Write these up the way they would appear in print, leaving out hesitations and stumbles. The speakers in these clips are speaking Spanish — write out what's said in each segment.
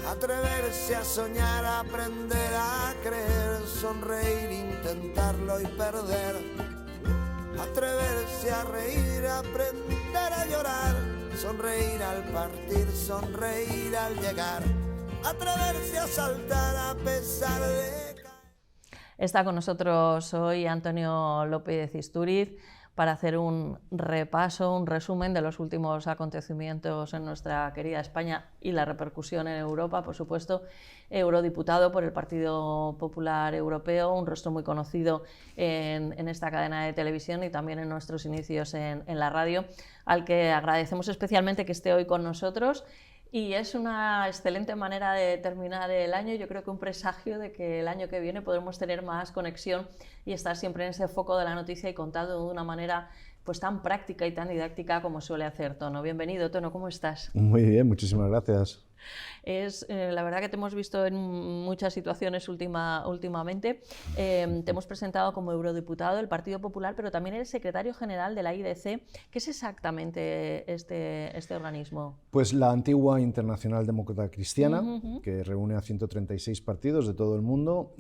Atreverse a soñar, aprender a creer, sonreír, intentarlo y perder. Atreverse a reír, aprender a llorar, sonreír al partir, sonreír al llegar. Atreverse a saltar a pesar de caer. Está con nosotros hoy Antonio López Istúriz para hacer un repaso, un resumen de los últimos acontecimientos en nuestra querida España y la repercusión en Europa, por supuesto. Eurodiputado por el Partido Popular Europeo, un rostro muy conocido en esta cadena de televisión y también en nuestros inicios en la radio, al que agradecemos especialmente que esté hoy con nosotros. Y es una excelente manera de terminar el año. Yo creo que un presagio de que el año que viene podremos tener más conexión y estar siempre en ese foco de la noticia y contado de una manera pues tan práctica y tan didáctica como suele hacer Tono. Bienvenido, Tono, ¿cómo estás? Muy bien, muchísimas gracias. La verdad que te hemos visto en muchas situaciones últimamente. Te hemos presentado como eurodiputado del Partido Popular, pero también eres secretario general de la IDC. ¿Qué es exactamente este organismo? Pues la antigua Internacional Demócrata Cristiana, que reúne a 136 partidos de todo el mundo,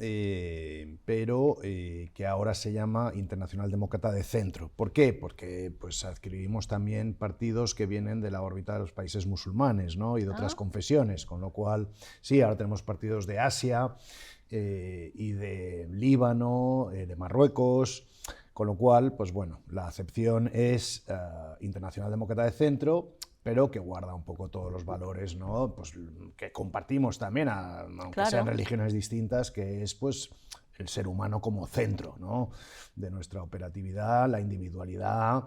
pero que ahora se llama Internacional Demócrata de Centro. ¿Por qué? Porque pues, adquirimos también partidos que vienen de la órbita de los países musulmanes, ¿no? Y de otras confesiones. Con lo cual, sí, ahora tenemos partidos de Asia y de Líbano, de Marruecos, con lo cual, pues bueno, la acepción es Internacional Demócrata de Centro, pero que guarda un poco todos los valores, ¿no? Pues, que compartimos también, aunque claro, sean religiones distintas, que es pues el ser humano como centro, ¿no? De nuestra operatividad, la individualidad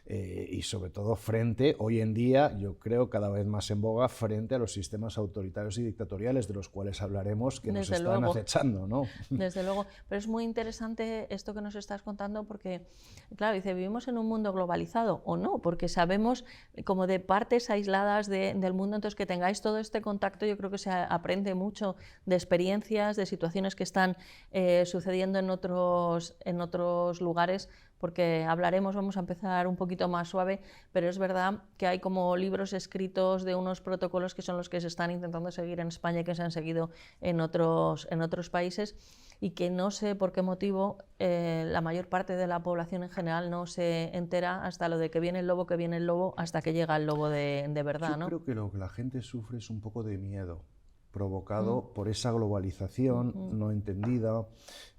y sobre todo frente, hoy en día, yo creo cada vez más en boga, frente a los sistemas autoritarios y dictatoriales de los cuales hablaremos que nos están acechando, ¿no? Desde luego, pero es muy interesante esto que nos estás contando porque, claro, dice, vivimos en un mundo globalizado o no, porque sabemos como de partes aisladas del mundo, entonces que tengáis todo este contacto, yo creo que se aprende mucho de experiencias, de situaciones que están sucediendo en otros lugares, porque vamos a empezar un poquito más suave, pero es verdad que hay como libros escritos de unos protocolos que son los que se están intentando seguir en España y que se han seguido en otros países y que no sé por qué motivo la mayor parte de la población en general no se entera hasta lo de que viene el lobo, hasta que llega el lobo de verdad, ¿no? Yo creo que lo que la gente sufre es un poco de miedo provocado por esa globalización no entendida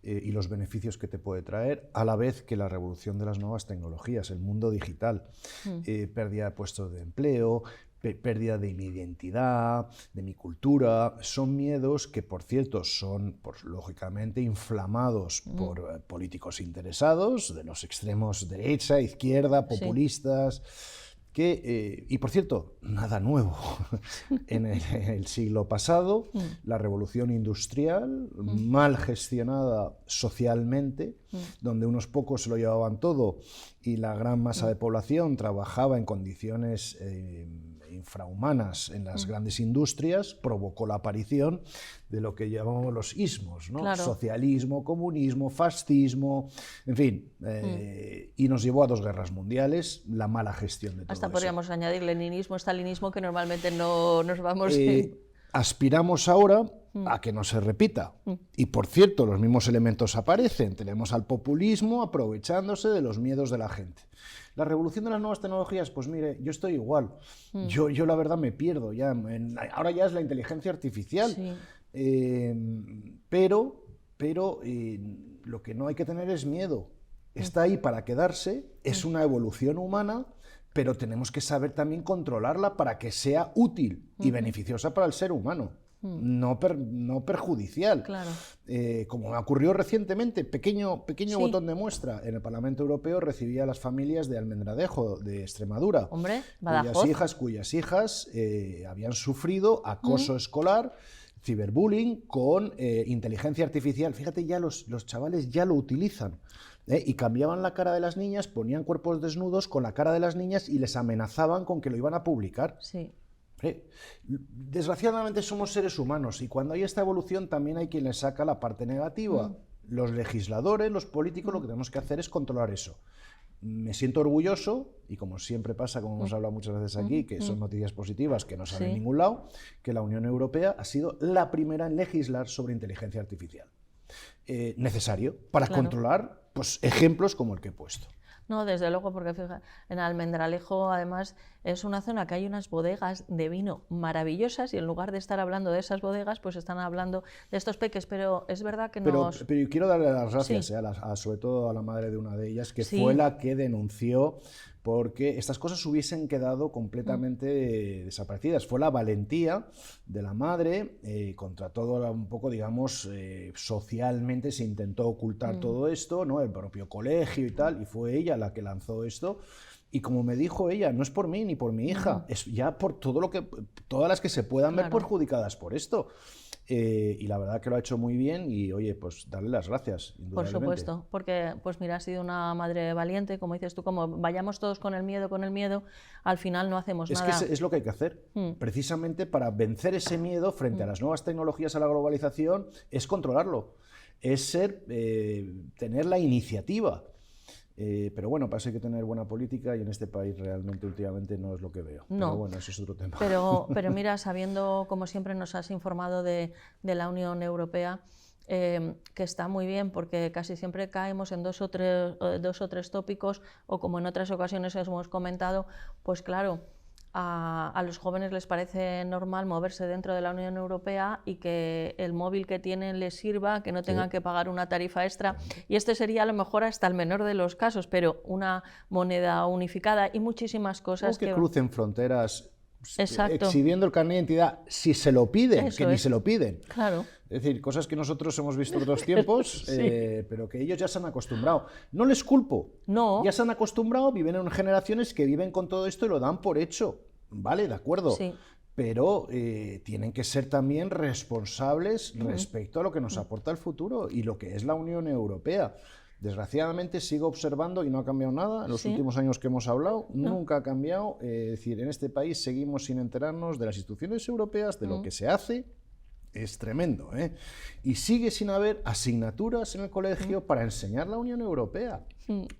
y los beneficios que te puede traer, a la vez que la revolución de las nuevas tecnologías, el mundo digital, pérdida de puestos de empleo, pérdida de mi identidad, de mi cultura, son miedos que, por cierto, son pues, lógicamente inflamados por políticos interesados, de los extremos derecha, izquierda, populistas. Y por cierto, nada nuevo. En el siglo pasado, la revolución industrial, mal gestionada socialmente, donde unos pocos se lo llevaban todo y la gran masa de población trabajaba en condiciones infrahumanas en las grandes industrias, provocó la aparición de lo que llamamos los ismos, ¿no? Claro. Socialismo, comunismo, fascismo, en fin, y nos llevó a 2 guerras mundiales, la mala gestión de todo Hasta eso. podríamos añadir leninismo, estalinismo, que normalmente no nos vamos... Aspiramos ahora a que no se repita. Y por cierto, los mismos elementos aparecen. Tenemos al populismo aprovechándose de los miedos de la gente. La revolución de las nuevas tecnologías, pues mire, yo estoy igual. Yo la verdad me pierdo ya. Ahora ya es la inteligencia artificial. Sí. Pero lo que no hay que tener es miedo. Está ahí para quedarse, es una evolución humana, pero tenemos que saber también controlarla para que sea útil y beneficiosa para el ser humano, no perjudicial. Claro. Como me ocurrió recientemente, pequeño botón de muestra, en el Parlamento Europeo recibí a las familias de Almendralejo, de Extremadura, Hombre, Badajoz. cuyas hijas habían sufrido acoso escolar, ciberbullying con inteligencia artificial. Fíjate, ya los chavales ya lo utilizan. Y cambiaban la cara de las niñas, ponían cuerpos desnudos con la cara de las niñas y les amenazaban con que lo iban a publicar. Sí. Desgraciadamente somos seres humanos y cuando hay esta evolución también hay quien le saca la parte negativa. Los legisladores, los políticos, lo que tenemos que hacer es controlar eso. me siento orgulloso, y como siempre pasa, como hemos hablado muchas veces aquí, que son noticias positivas que no salen en ningún lado, que la Unión Europea ha sido la primera en legislar sobre inteligencia artificial. Necesario para controlar pues, ejemplos como el que he puesto. No, desde luego, porque fíjate, en Almendralejo además es una zona que hay unas bodegas de vino maravillosas y en lugar de estar hablando de esas bodegas, pues están hablando de estos peques, pero es verdad que pero quiero darle las gracias, sobre todo a la madre de una de ellas, que fue la que denunció, porque estas cosas hubiesen quedado completamente desaparecidas. Fue la valentía de la madre, contra todo un poco, digamos, socialmente se intentó ocultar todo esto, ¿no? El propio colegio y tal, y fue ella la que lanzó esto. Y como me dijo ella, no es por mí ni por mi hija, es ya por todas las que se puedan ver perjudicadas por esto. Y la verdad que lo ha hecho muy bien y, oye, pues darle las gracias, indudablemente. Por supuesto, porque, pues mira, ha sido una madre valiente, como dices tú, como vayamos todos con el miedo, al final no hacemos nada. Es que es lo que hay que hacer, precisamente para vencer ese miedo frente a las nuevas tecnologías, a la globalización, es controlarlo, es tener la iniciativa. Pero bueno, para eso hay que tener buena política y en este país realmente últimamente no es lo que veo. No, pero bueno, eso es otro tema. Pero mira, sabiendo, como siempre nos has informado de la Unión Europea, que está muy bien porque casi siempre caemos en dos o tres tópicos o como en otras ocasiones hemos comentado, pues claro, a los jóvenes les parece normal moverse dentro de la Unión Europea y que el móvil que tienen les sirva, que no tengan que pagar una tarifa extra. Y este sería a lo mejor hasta el menor de los casos, pero una moneda unificada y muchísimas cosas. Que crucen fronteras. Exacto. Exhibiendo el carnet de identidad si se lo piden, Eso ni se lo piden. Claro. Es decir, cosas que nosotros hemos visto en otros tiempos, pero que ellos ya se han acostumbrado. No les culpo. No. Ya se han acostumbrado, viven en generaciones que viven con todo esto y lo dan por hecho. Vale, de acuerdo. Sí. Pero tienen que ser también responsables respecto a lo que nos aporta el futuro y lo que es la Unión Europea. Desgraciadamente sigo observando y no ha cambiado nada en los últimos años que hemos hablado, nunca ha cambiado. Es decir, en este país seguimos sin enterarnos de las instituciones europeas, de lo que se hace. Es tremendo, ¿eh? Y sigue sin haber asignaturas en el colegio para enseñar la Unión Europea.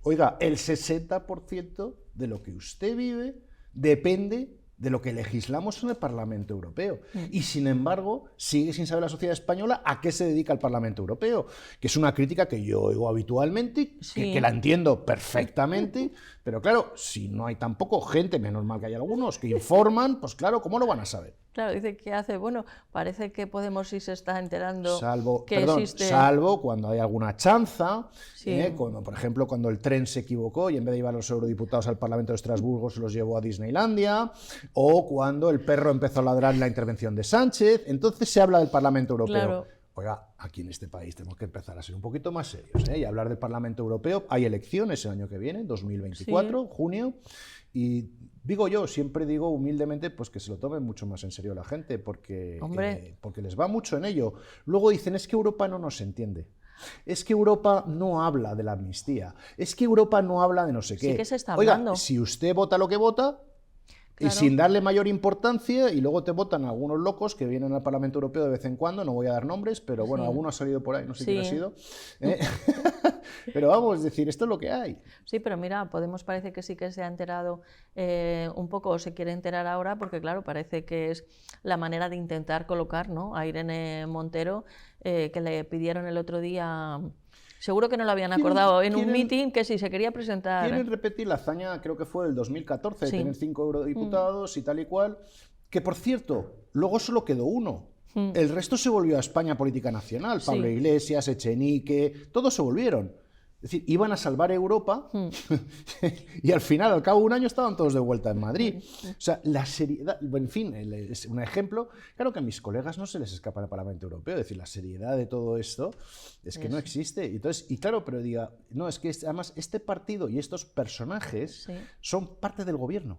Oiga, el 60% de lo que usted vive depende de lo que legislamos en el Parlamento Europeo. Y sin embargo, sigue sin saber la sociedad española a qué se dedica el Parlamento Europeo, que es una crítica que yo oigo habitualmente, que la entiendo perfectamente, pero claro, si no hay tampoco gente, menos mal que hay algunos, que informan, pues claro, ¿cómo lo van a saber? Claro, dice que hace, bueno, parece que Podemos sí se está enterando existe... Salvo cuando hay alguna chanza, cuando, por ejemplo, cuando el tren se equivocó y en vez de llevar a los eurodiputados al Parlamento de Estrasburgo se los llevó a Disneylandia, o cuando el perro empezó a ladrar en la intervención de Sánchez, entonces se habla del Parlamento Europeo. Claro. Oiga, aquí en este país tenemos que empezar a ser un poquito más serios y hablar del Parlamento Europeo. Hay elecciones el año que viene, 2024, junio, y digo yo, siempre digo humildemente, pues que se lo tomen mucho más en serio la gente, porque les va mucho en ello. Luego dicen, es que Europa no nos entiende. Es que Europa no habla de la amnistía. Es que Europa no habla de no sé qué. Sí que se está hablando. Oiga, si usted vota lo que vota... Claro. Y sin darle mayor importancia, y luego te votan algunos locos que vienen al Parlamento Europeo de vez en cuando, no voy a dar nombres, pero bueno, alguno ha salido por ahí, no sé quién ha sido. Pero vamos, es decir, esto es lo que hay. Sí, pero mira, Podemos parece que sí que se ha enterado un poco, o se quiere enterar ahora, porque claro, parece que es la manera de intentar colocar, ¿no?, a Irene Montero, que le pidieron el otro día... Seguro que no lo habían acordado en un meeting que sí se quería presentar. Quieren repetir la hazaña, creo que fue del 2014, de tener 5 eurodiputados y tal y cual, que por cierto, luego solo quedó uno. El resto se volvió a España Política Nacional, Pablo Iglesias, Echenique, todos se volvieron. Es decir, iban a salvar Europa y al final, al cabo de un año, estaban todos de vuelta en Madrid. O sea, la seriedad, en fin, es un ejemplo. Claro que a mis colegas no se les escapa el Parlamento Europeo. Es decir, la seriedad de todo esto es que no existe. Entonces, y claro, pero diga, no, es que además este partido y estos personajes son parte del gobierno.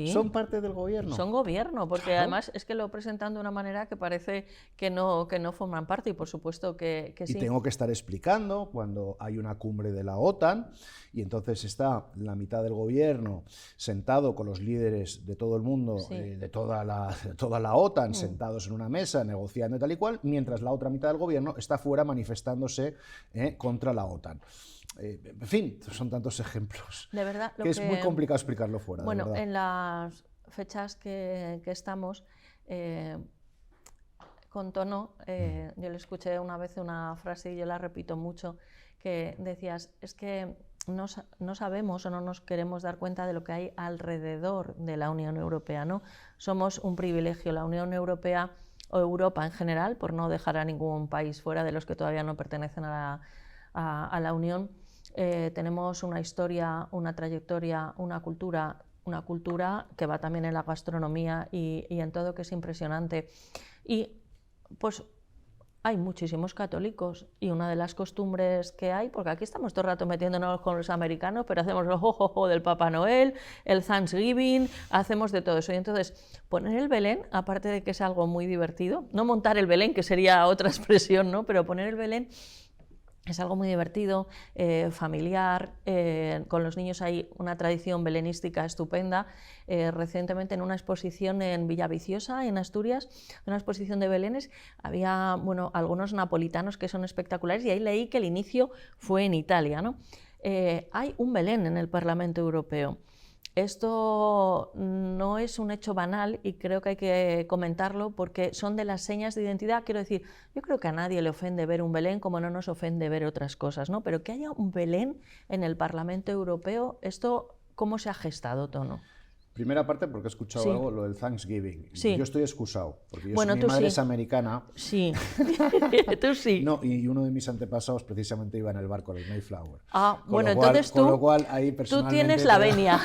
Son parte del gobierno. Son gobierno, porque además es que lo presentan de una manera que parece que no forman parte y por supuesto que sí. Y tengo que estar explicando cuando hay hay una cumbre de la OTAN y entonces está la mitad del gobierno sentado con los líderes de todo el mundo, de toda la OTAN, sentados en una mesa negociando y tal y cual, mientras la otra mitad del gobierno está fuera manifestándose contra la OTAN. En fin, son tantos ejemplos de verdad, que es muy complicado explicarlo fuera. Bueno, en las fechas que estamos, con tono, yo le escuché una vez una frase y yo la repito mucho, que decías, es que no sabemos o no nos queremos dar cuenta de lo que hay alrededor de la Unión Europea, ¿no? Somos un privilegio, la Unión Europea o Europa en general, por no dejar a ningún país fuera de los que todavía no pertenecen a la Unión. Tenemos una historia, una trayectoria, una cultura que va también en la gastronomía y en todo, que es impresionante. Y pues hay muchísimos católicos y una de las costumbres que hay, porque aquí estamos todo el rato metiéndonos con los americanos, pero hacemos el jojojo del Papá Noel, el Thanksgiving, hacemos de todo eso. Y entonces poner el Belén, aparte de que es algo muy divertido, no montar el Belén, que sería otra expresión, ¿no? Pero poner el Belén es algo muy divertido, familiar, con los niños hay una tradición belenística estupenda. Recientemente en una exposición en Villaviciosa, en Asturias, una exposición de belenes, había algunos napolitanos que son espectaculares y ahí leí que el inicio fue en Italia, ¿no? Hay un Belén en el Parlamento Europeo. Esto no es un hecho banal y creo que hay que comentarlo porque son de las señas de identidad. Quiero decir, yo creo que a nadie le ofende ver un Belén como no nos ofende ver otras cosas, ¿no? Pero que haya un Belén en el Parlamento Europeo, ¿esto cómo se ha gestado, Tono? Primera parte porque he escuchado algo, lo del Thanksgiving. Sí. Yo estoy excusado, porque mi madre es americana. Sí, tú sí. No, y uno de mis antepasados precisamente iba en el barco, el Mayflower. Entonces tú, con lo cual, ahí tú tienes la venia.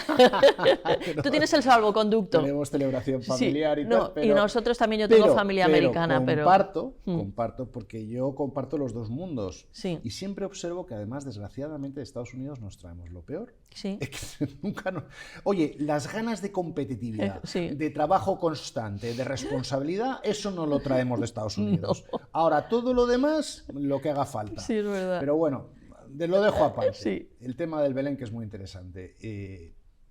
Tú tienes el salvoconducto. Tenemos celebración familiar y tal. Y nosotros también, yo tengo familia americana. Comparto, porque yo comparto los dos mundos. Sí. Y siempre observo que además, desgraciadamente, de Estados Unidos nos traemos lo peor. Sí. Es que nunca Oye, las ganas de competitividad, de trabajo constante, de responsabilidad, eso no lo traemos de Estados Unidos. No. Ahora, todo lo demás, lo que haga falta. Sí, es verdad. Pero bueno, lo dejo aparte. Sí. El tema del Belén, que es muy interesante.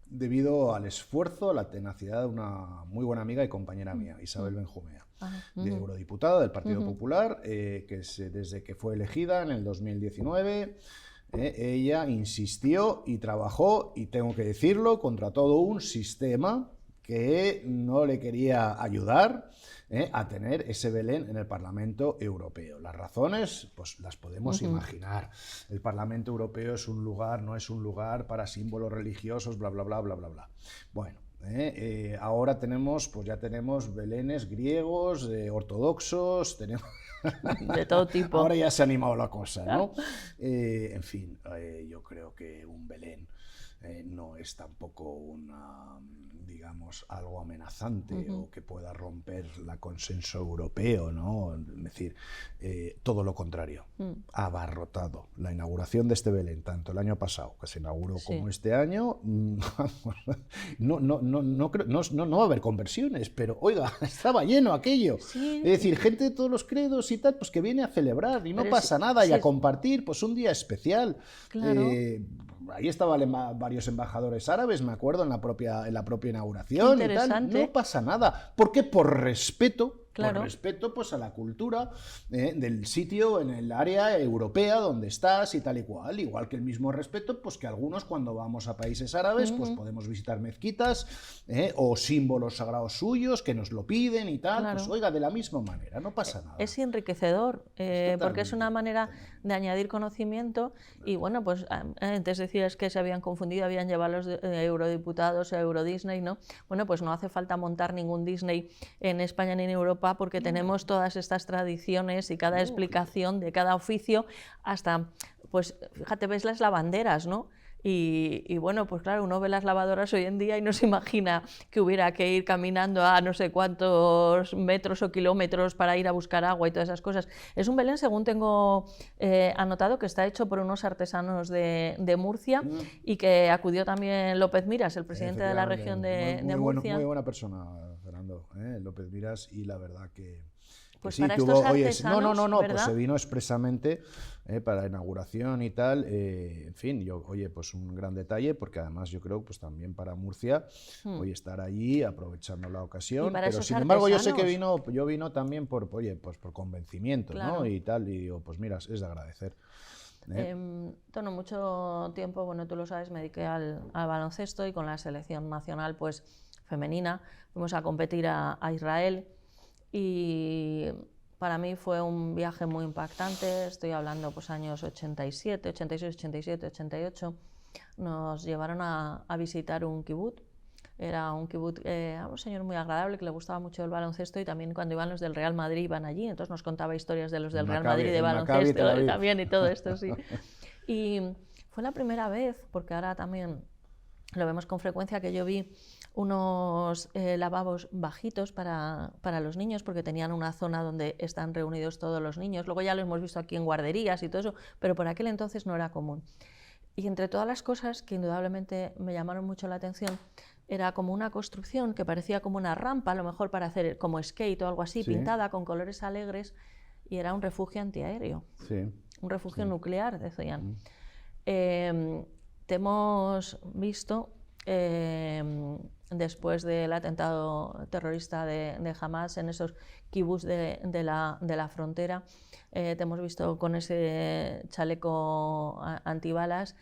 Debido al esfuerzo, a la tenacidad de una muy buena amiga y compañera mía, Isabel Benjumea, de eurodiputada del Partido Popular, que desde que fue elegida en el 2019... ella insistió y trabajó, y tengo que decirlo, contra todo un sistema que no le quería ayudar a tener ese Belén en el Parlamento Europeo. Las razones, pues las podemos imaginar. El Parlamento Europeo es un lugar, no es un lugar para símbolos religiosos, bla, bla, bla, bla, bla, bla. Bueno. Ahora ya tenemos belenes griegos, ortodoxos, tenemos... de todo tipo. Ahora ya se ha animado la cosa, ¿no? En fin, yo creo que un Belén no es tampoco digamos, algo amenazante o que pueda romper el consenso europeo, ¿no? Es decir, todo lo contrario, ha abarrotado la inauguración de este Belén, tanto el año pasado, que se inauguró, como este año, no va a haber conversiones, pero oiga, estaba lleno aquello. Sí. Es decir, gente de todos los credos y tal, pues que viene a celebrar y no pasa nada y a compartir, pues un día especial. Claro. Ahí estaban varios embajadores árabes, me acuerdo, en la propia inauguración y tal. No pasa nada. ¿Por qué? Por respeto. Claro. Por respeto, pues, a la cultura del sitio en el área europea donde estás y tal y cual. Igual que el mismo respeto, pues, que algunos cuando vamos a países árabes, pues podemos visitar mezquitas o símbolos sagrados suyos que nos lo piden y tal. Claro. Pues oiga, de la misma manera, no pasa nada. Es enriquecedor, porque es una manera de añadir conocimiento. Y bueno, pues antes decías que se habían confundido, habían llevado los eurodiputados a Eurodisney, ¿no? Bueno, pues no hace falta montar ningún Disney en España ni en Europa, porque tenemos todas estas tradiciones y cada explicación de cada oficio, hasta, pues fíjate, ves las lavanderas, ¿no? Y bueno, pues claro, uno ve las lavadoras hoy en día y no se imagina que hubiera que ir caminando a no sé cuántos metros o kilómetros para ir a buscar agua y todas esas cosas. Es un Belén, según tengo anotado, que está hecho por unos artesanos de Murcia y que acudió también López Miras, el presidente de la región de Murcia. Muy buena persona, Fernando, López Miras, y la verdad que Pues sí, para que estos hubo, oye, artesanos, no, pues ¿verdad? se vino expresamente para la inauguración y tal. En fin, oye, pues un gran detalle, porque además yo creo, pues también para Murcia, oye, estar allí aprovechando la Y ocasión. para Pero esos sin embargo, yo sé que artesanos, vino también por, oye, pues por convencimiento, ¿no? claro. Y tal, y digo, pues mira, es de agradecer. Bueno, mucho tiempo, bueno, tú lo sabes, me dediqué al baloncesto y con la selección nacional, pues femenina, fuimos a competir a Israel y para mí fue un viaje muy impactante. Estoy hablando pues años 87, 86, 87, 88. Nos llevaron a visitar un kibutz. Era un kibutz, un señor muy agradable que le gustaba mucho el baloncesto y también cuando iban los del Real Madrid iban allí, entonces nos contaba historias de los del Real Madrid de El Maccabi Tel baloncesto Aviv. también y todo esto, sí. Y fue la primera vez, porque ahora también lo vemos con frecuencia, que yo vi unos lavabos bajitos para los niños, porque tenían una zona donde están reunidos todos los niños. Luego ya lo hemos visto aquí en guarderías y todo eso, pero por aquel entonces no era común. Y entre todas las cosas que indudablemente me llamaron mucho la atención, era como una construcción que parecía como una rampa, a lo mejor para hacer como skate o algo así, Sí. pintada con colores alegres, y era un refugio antiaéreo, Sí. un refugio Sí. nuclear, decían. Te hemos visto, después del atentado terrorista de Hamas, en esos kibutz de la frontera, te hemos visto con ese chaleco antibalas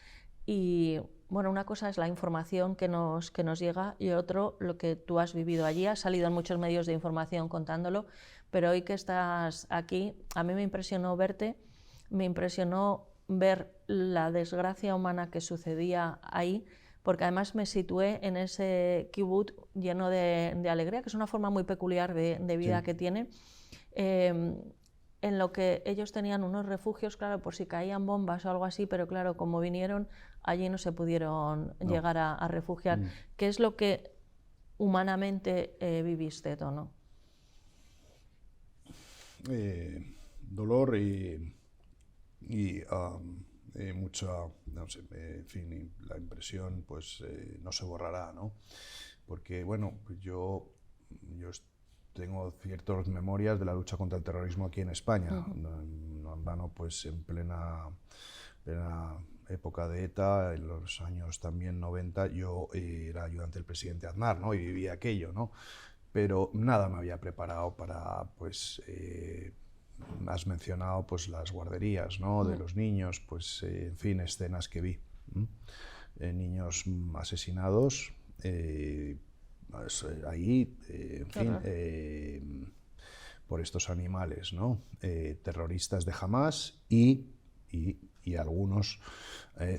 y bueno, una cosa es la información que nos llega y otro lo que tú has vivido allí. Has salido en muchos medios de información contándolo, pero hoy que estás aquí, a mí me impresionó verte, me impresionó ver la desgracia humana que sucedía ahí, porque además me situé en ese kibutz lleno de alegría, que es una forma muy peculiar de vida que tiene, en lo que ellos tenían unos refugios, claro, por si caían bombas o algo así, pero claro, como vinieron, allí no se pudieron llegar a refugiar. ¿Qué es lo que humanamente viviste, Tono? Dolor y mucha, no sé, en fin, la impresión pues no se borrará, ¿no? Porque, bueno, yo tengo ciertas memorias de la lucha contra el terrorismo aquí en España. No en vano, pues en plena época de ETA, en los años también 90, yo era ayudante del presidente Aznar, ¿no? Y vivía aquello, ¿no? Pero nada me había preparado para, pues, has mencionado pues las guarderías, ¿no? De los niños, pues en fin, escenas que vi. Niños asesinados, ahí, en fin, por estos animales, ¿no? Terroristas de Hamas y algunos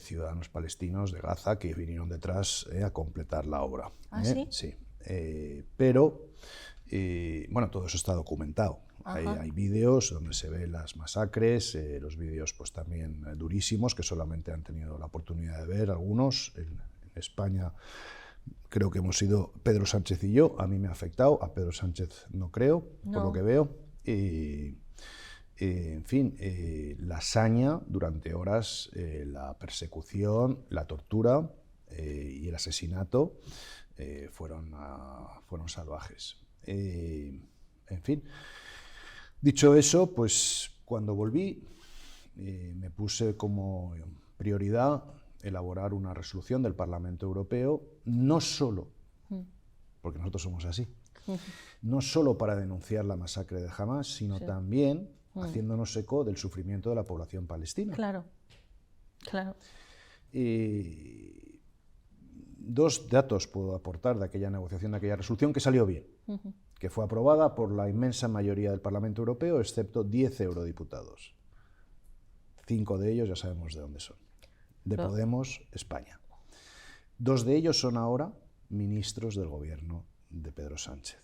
ciudadanos palestinos de Gaza que vinieron detrás a completar la obra. ¿Ah, sí? Sí. Pero, bueno, todo eso está documentado. Hay vídeos donde se ven las masacres, los vídeos pues también durísimos, que solamente han tenido la oportunidad de ver algunos. En España creo que hemos ido Pedro Sánchez y yo, a mí me ha afectado, a Pedro Sánchez no creo, por lo que veo. En fin, la saña durante horas, la persecución, la tortura y el asesinato fueron salvajes. En fin, dicho eso, pues cuando volví me puse como prioridad elaborar una resolución del Parlamento Europeo, no solo, porque nosotros somos así, no solo para denunciar la masacre de Hamas, sino también haciéndonos eco del sufrimiento de la población palestina. Claro, claro. Dos datos puedo aportar de aquella negociación, de aquella resolución, que salió bien, que fue aprobada por la inmensa mayoría del Parlamento Europeo, excepto 10 eurodiputados. 5 de ellos ya sabemos de dónde son. De Podemos, España. 2 de ellos son ahora ministros del gobierno de Pedro Sánchez.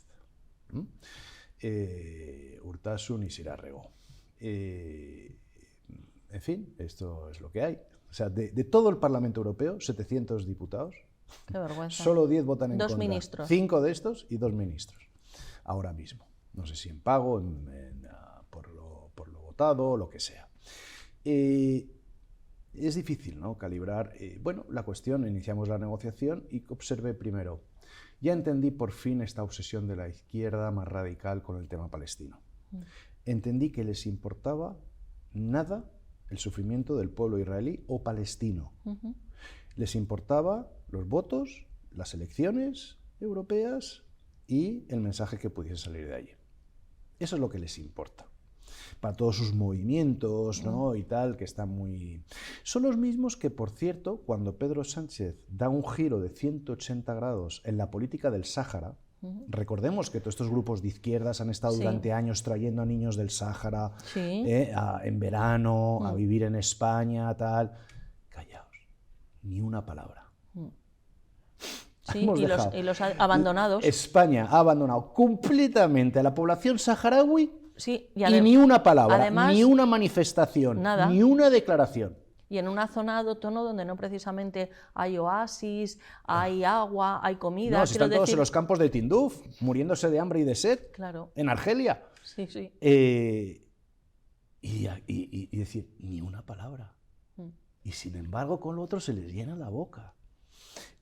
Urtasun y Sirarrego. En fin, esto es lo que hay. O sea, de todo el Parlamento Europeo, 700 diputados, Qué vergüenza. solo 10 votan en contra. 2 ministros. 5 de estos y 2 ministros. Ahora mismo. No sé si en pago, por lo votado, lo que sea. Es difícil, ¿no?, calibrar. Bueno, la cuestión, iniciamos la negociación y observé primero. Ya entendí por fin esta obsesión de la izquierda más radical con el tema palestino. Entendí que les importaba nada el sufrimiento del pueblo israelí o palestino. Les importaba los votos, las elecciones europeas y el mensaje que pudiese salir de allí. Eso es lo que les importa. Para todos sus movimientos, ¿no? Y tal, que están muy... Son los mismos que, por cierto, cuando Pedro Sánchez da un giro de 180 grados en la política del Sáhara, recordemos que todos estos grupos de izquierdas han estado durante años trayendo a niños del Sáhara en verano, a vivir en España, tal... Callaos, ni una palabra. Sí, y los abandonados. España ha abandonado completamente a la población saharaui. Sí, y ni una palabra, además, ni una manifestación, nada. Ni una declaración. Y en una zona autónoma donde no precisamente hay oasis, hay agua, hay comida. No, si están todos en los campos de Tinduf, muriéndose de hambre y de sed, claro. En Argelia. Sí, sí. Y decir, ni una palabra. Y sin embargo, con lo otro se les llena la boca.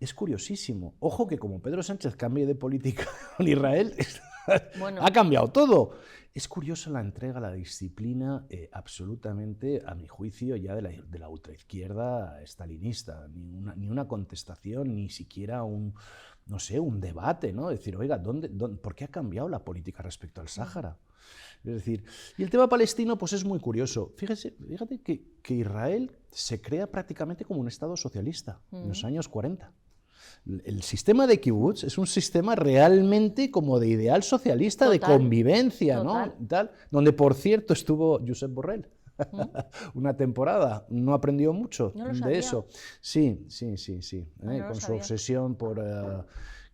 Es curiosísimo. Ojo que como Pedro Sánchez cambie de política con Israel, bueno, ha cambiado todo. Es curiosa la entrega, la disciplina, absolutamente, a mi juicio, ya de la ultraizquierda stalinista. Ni una contestación, ni siquiera un debate, ¿no? Decir, oiga, ¿por qué ha cambiado la política respecto al Sáhara? Es decir, y el tema palestino pues es muy curioso. Fíjate que Israel se crea prácticamente como un Estado socialista en los años 40. El sistema de kibbutz es un sistema realmente como de ideal socialista, total, de convivencia, total, ¿no? Tal, donde, por cierto, estuvo Josep Borrell una temporada. No aprendió mucho de eso. Sí, con su obsesión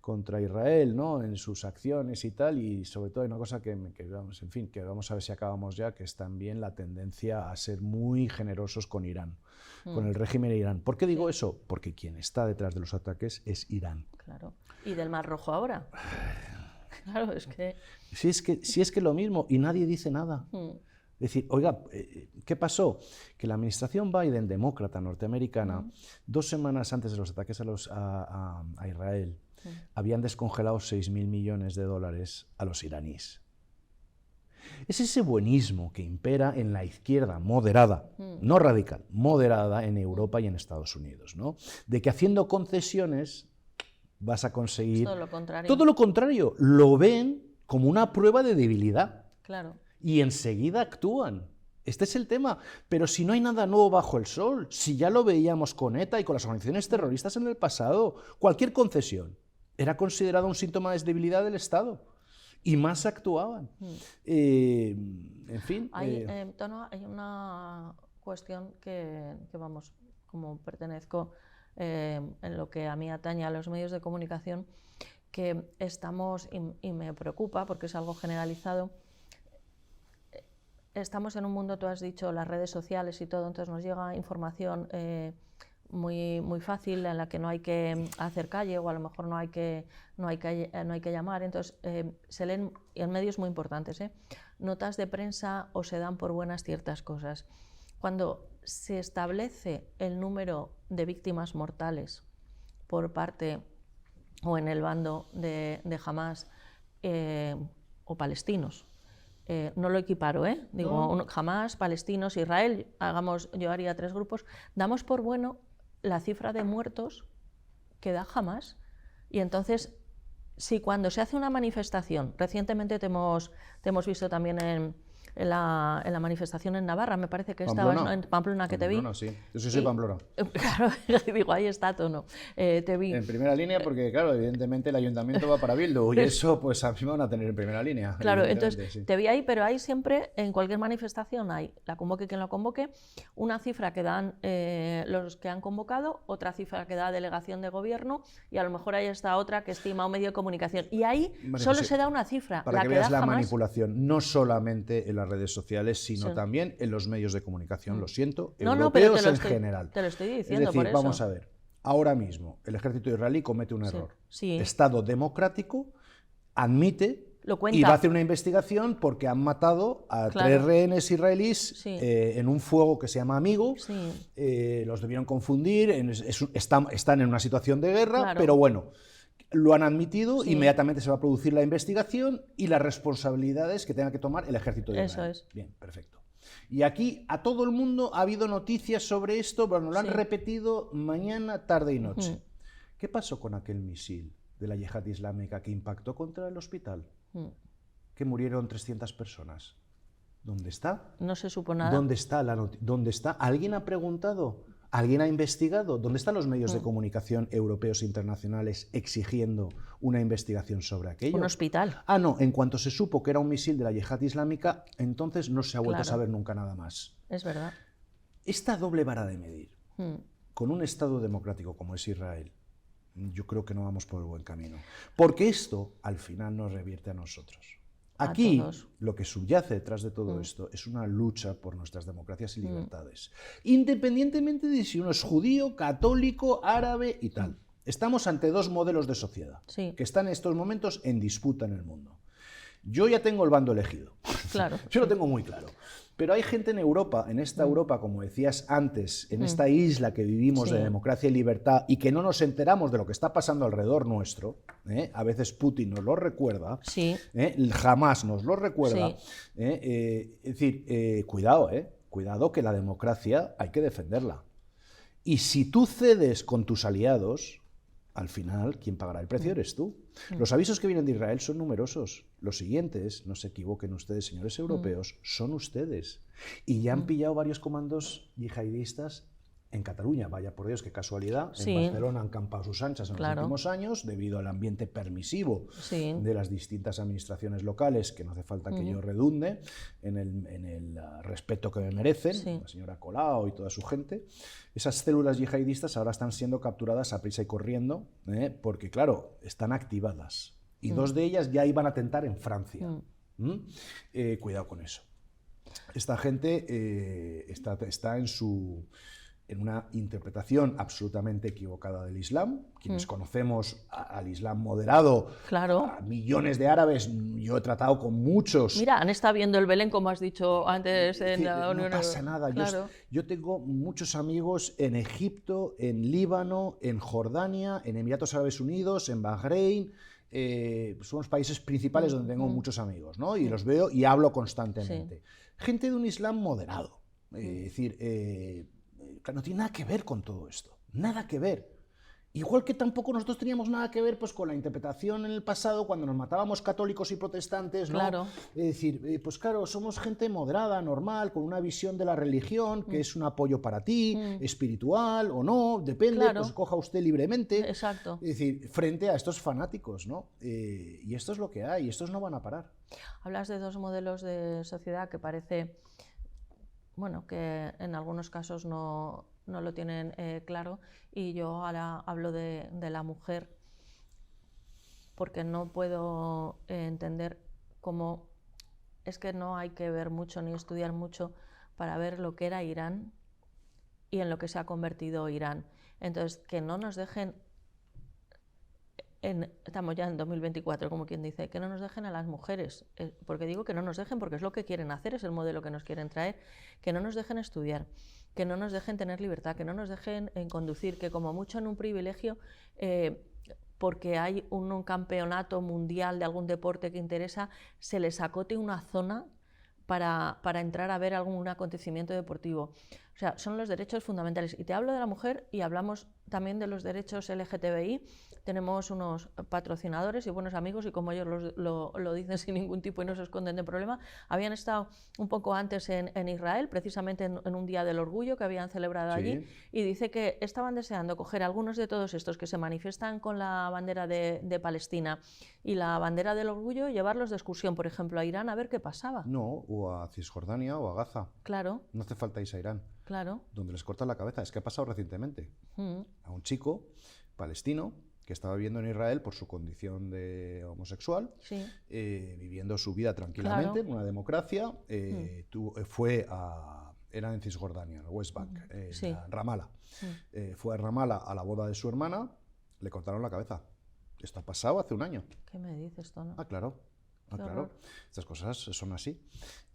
contra Israel, ¿no? En sus acciones y tal, y sobre todo hay una cosa que vamos a ver si acabamos ya, que es también la tendencia a ser muy generosos con Irán. Con el régimen de Irán. ¿Por qué digo eso? Porque quien está detrás de los ataques es Irán. Claro. ¿Y del Mar Rojo ahora? Claro, es que... Si es que lo mismo, y nadie dice nada. Es decir, oiga, ¿qué pasó? Que la administración Biden, demócrata norteamericana, 2 semanas antes de los ataques a Israel, habían descongelado $6.000 millones a los iraníes. Es ese buenismo que impera en la izquierda moderada, no radical, moderada en Europa y en Estados Unidos, ¿no? De que haciendo concesiones vas a conseguir... Todo lo contrario. Todo lo contrario. Lo ven como una prueba de debilidad. Claro. Y enseguida actúan. Este es el tema. Pero si no hay nada nuevo bajo el sol, si ya lo veíamos con ETA y con las organizaciones terroristas en el pasado, cualquier concesión era considerada un síntoma de debilidad del Estado. Y más actuaban. En fin... Hay una cuestión que vamos, como pertenezco en lo que a mí atañe a los medios de comunicación, que estamos, y me preocupa porque es algo generalizado, estamos en un mundo, tú has dicho, las redes sociales y todo, entonces nos llega información muy fácil, en la que no hay que hacer calle, o a lo mejor no hay que llamar. Entonces se leen en medios muy importantes, notas de prensa, o se dan por buenas ciertas cosas. Cuando se establece el número de víctimas mortales por parte o en el bando de Hamás o palestinos, no lo equiparo, digo, Hamás, palestinos, Israel, yo haría 3 grupos, damos por bueno la cifra de muertos que da Hamás. Y entonces, si cuando se hace una manifestación, recientemente te hemos visto también en la manifestación en Navarra, me parece que estabas, ¿no? En Pamplona, que te vi. Sí, yo soy Pamplona. Claro, digo, ahí está tono. Te vi. En primera línea, porque claro, evidentemente el ayuntamiento va para Bildu, y eso pues a mí me van a tener en primera línea. Claro, entonces sí. Te vi ahí, pero hay siempre, en cualquier manifestación, hay, la convoque quien la convoque, una cifra que dan los que han convocado, otra cifra que da delegación de gobierno, y a lo mejor ahí está otra que estima un medio de comunicación. Y ahí solo se da una cifra. Para que veas la manipulación, no solamente en las redes sociales, sino también en los medios de comunicación, lo siento, europeos en general. Te lo estoy diciendo. Es decir, por eso. Vamos a ver, ahora mismo el ejército israelí comete un error. Sí. Estado democrático admite y va a hacer una investigación porque han matado a 3 rehenes israelíes en un fuego que se llama Amigo. Los debieron confundir, están en una situación de guerra, pero bueno, Lo han admitido, Sí. inmediatamente se va a producir la investigación y las responsabilidades que tenga que tomar el ejército de Eso Israel. es. Bien, perfecto. Y aquí a todo el mundo ha habido noticias sobre esto, pero nos lo han Sí. repetido mañana, tarde y noche. Ujú. ¿Qué pasó con aquel misil de la yihad islámica que impactó contra el hospital? Mm. Que murieron 300 personas. ¿Dónde está? No se supo nada. ¿Dónde está ¿Dónde está? ¿Alguien ha preguntado? ¿Alguien ha investigado? ¿Dónde están los medios de comunicación europeos e internacionales exigiendo una investigación sobre aquello? Un hospital. Ah, no, en cuanto se supo que era un misil de la yihad islámica, entonces no se ha vuelto a Claro. saber nunca nada más. Es verdad. Esta doble vara de medir, Mm. con un Estado democrático como es Israel, yo creo que no vamos por el buen camino. Porque esto, al final, nos revierte a nosotros. A Aquí, todos. lo que subyace detrás de todo esto es una lucha por nuestras democracias Mm. y libertades. Independientemente de si uno es judío, católico, árabe y tal. Estamos ante dos modelos de sociedad Sí. que están en estos momentos en disputa en el mundo. Yo ya tengo el bando elegido. Claro. Yo lo tengo muy claro. Pero hay gente en Europa, en esta Europa, como decías antes, en esta isla que vivimos Sí. de democracia y libertad y que no nos enteramos de lo que está pasando alrededor nuestro, a veces Putin nos lo recuerda, Sí. jamás nos lo recuerda. Sí. Es decir, cuidado que la democracia hay que defenderla. Y si tú cedes con tus aliados, al final, quien pagará el precio eres tú. Los avisos que vienen de Israel son numerosos. Los siguientes, no se equivoquen ustedes, señores europeos, son ustedes. Y ya han pillado varios comandos yihadistas en Cataluña. Vaya por Dios, qué casualidad. Sí. En Barcelona han campado sus anchas en Claro. los últimos años debido al ambiente permisivo Sí. de las distintas administraciones locales, que no hace falta que yo redunde en el respeto que me merecen, Sí. la señora Colau y toda su gente. Esas células yihadistas ahora están siendo capturadas a prisa y corriendo, porque, claro, están activadas. Y dos de ellas ya iban a atentar en Francia. Cuidado con eso. Esta gente está en una interpretación absolutamente equivocada del Islam. Quienes conocemos al Islam moderado, Claro. a millones de árabes, yo he tratado con muchos. Mira, han estado viendo el Belén, como has dicho antes, Es en decir, la Unión no pasa Europea. nada. Claro. Yo tengo muchos amigos en Egipto, en Líbano, en Jordania, en Emiratos Árabes Unidos, en Bahrein. Son los países principales donde tengo muchos amigos, ¿no? Y los veo y hablo constantemente. Gente de un Islam moderado. Es decir, no tiene nada que ver con todo esto. Nada que ver. Igual que tampoco nosotros teníamos nada que ver pues, con la interpretación en el pasado cuando nos matábamos católicos y protestantes, ¿no? Claro. Es decir, pues claro, somos gente moderada, normal, con una visión de la religión que es un apoyo para ti, espiritual o no, depende, Claro. pues coja usted libremente. Exacto. Es decir, frente a estos fanáticos, ¿no? Y esto es lo que hay, estos no van a parar. Hablas de dos modelos de sociedad que parece, bueno, que en algunos casos no lo tienen claro, y yo ahora hablo de la mujer, porque no puedo entender cómo es que no hay que ver mucho ni estudiar mucho para ver lo que era Irán y en lo que se ha convertido Irán. Entonces, que no nos dejen, estamos ya en 2024, como quien dice, que no nos dejen a las mujeres, porque digo que no nos dejen porque es lo que quieren hacer, es el modelo que nos quieren traer, que no nos dejen estudiar, que no nos dejen tener libertad, que no nos dejen conducir, que como mucho en un privilegio, porque hay un campeonato mundial de algún deporte que interesa, se les acote una zona para entrar a ver algún acontecimiento deportivo. O sea, son los derechos fundamentales. Y te hablo de la mujer y hablamos también de los derechos LGTBI. Tenemos unos patrocinadores y buenos amigos, y como ellos lo dicen sin ningún tipo y no se esconden de problema, habían estado un poco antes en Israel, precisamente en un día del orgullo que habían celebrado allí, y dice que estaban deseando coger algunos de todos estos que se manifiestan con la bandera de Palestina y la bandera del orgullo y llevarlos de excursión, por ejemplo, a Irán, a ver qué pasaba. No, o a Cisjordania o a Gaza. Claro. No hace falta irse a Irán. Claro. Donde les cortan la cabeza. Es que ha pasado recientemente. A un chico palestino que estaba viviendo en Israel por su condición de homosexual, Sí. Viviendo su vida tranquilamente, Claro. en una democracia, era en Cisjordania, en el West Bank, en Sí. Ramallah. Fue a Ramallah a la boda de su hermana, le cortaron la cabeza. Esto ha pasado hace un año. ¿Qué me dices esto, no? Ah, claro. Ah, Qué claro. horror. Estas cosas son así.